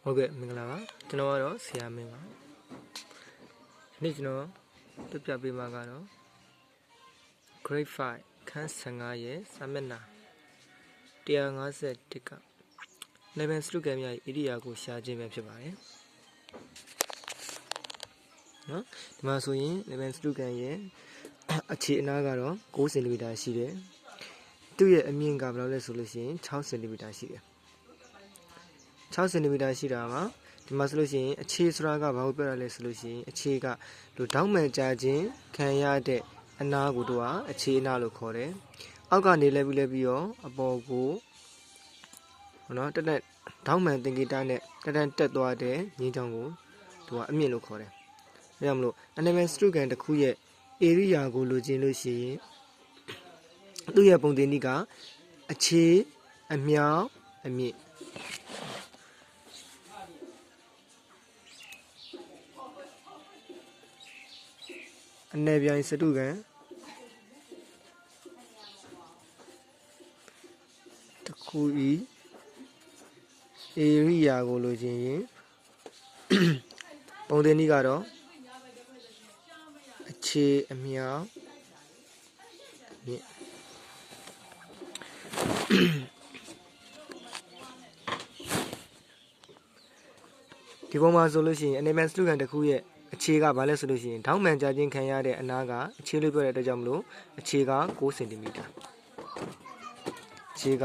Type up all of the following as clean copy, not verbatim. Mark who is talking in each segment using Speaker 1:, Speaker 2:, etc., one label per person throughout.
Speaker 1: ဟုတ်ကဲ့မင်္ဂလာပါကျွန်တော်ကတော့ဆရာမင်းပါနေ့ကျွန်တော်ပြပြပေးမှာကတော့ Grade 5ခန်း15ရဲ့စာမျက်နှာ151က11စတုကန်များဧရိယာကိုရှာခြင်းပဲဖြစ်ပါတယ်နော်ဒီမှာဆိုရင်11စတုကန်ရဲ့အခြေအနားကတော့9 cm ရှိတယ်သူ့ရဲ့အမြင့်ကဘယ်လောက်လဲဆိုလို့ရှိရင်6 cm ရှိတယ်6 cm ရှိတာမှာဒီမှာဆိုလို့ရှိရင်အခြေဆိုတာကဘာကိုပြောရလဲဆိုလို့ရှိရင်အခြေကလူတောင်းမှန်ကြခြင်းခံရတဲ့အနာကိုတို့ဟာအခြေအနာလို့ခေါ်တယ်အောက်ကနေလဲပြီးတော့အပေါ်ကိုနော်တက်တောင်းမှန်သင်္ကေတနဲ့တက်သွားတဲ့ငင်းချောင်းကိုတို့ကအမြင့်လို့ခေါ်တယ်ဒါကြောင့်မလို့ animal စတုကန်တစ်ခုရဲ့ area ကိုလိုချင်လို့ရှိရင်သူ့ရဲ့ပုံသင်နည်းကအခြေအမြောက်အမြင့်အနေပြိုင်စတုကန်တစ်ခုဤဧရိယာကိုလိုချင်ရင်ပုံသင်နည်းကတော့အခြေအမြောက်အမြင့်ဒီပုံမှာဆိုလို့ရှိရင် animal စတုကန်တစ်ခုရဲ့အခြေကဘာလဲဆိုလို့ရှိရင်ထောင်းမှန်ကြခြင်းခံရတဲ့အနာကအခြေလို့ပြောတဲ့အတွက်ကြောင့်မလို့အခြေက9 cm အခြေက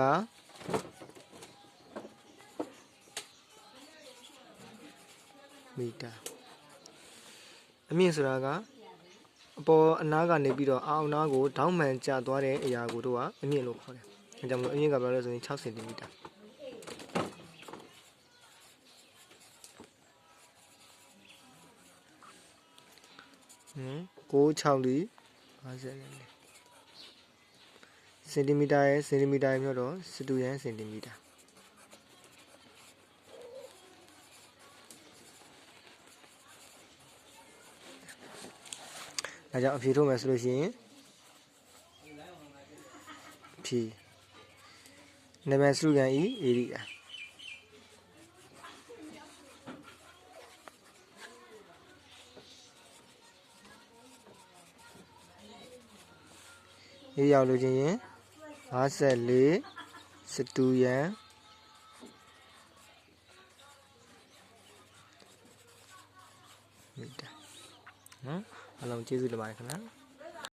Speaker 1: မီတာအမြင့်ဆိုတာကအပေါ်အနာကနေပြီးတော့အောက်နာကိုထောင်းမှန်ကျသွားတဲ့အရာကိုတို့ကအမြင့်လို့ခေါ်တယ်အဲကြောင့်မလို့အမြင့်ကဘယ်လိုလဲဆိုရင်6 cm 964 54စင်တီမီတာရဲ့စင်တီမီတာမျိုးတော့စတုရန်စင်တီမီတာဒါကြောင့်အဖြေထုတ်မယ်ဆိုလို့ရှိရင်ဖြေနာမည်စတုကန်ဤဧရိယာရေးရောက်လို့ချင်းရင်54စတုရန်မီတာနော်အားလုံးကျေးဇူးတင်ပါတယ်ခင်ဗျာ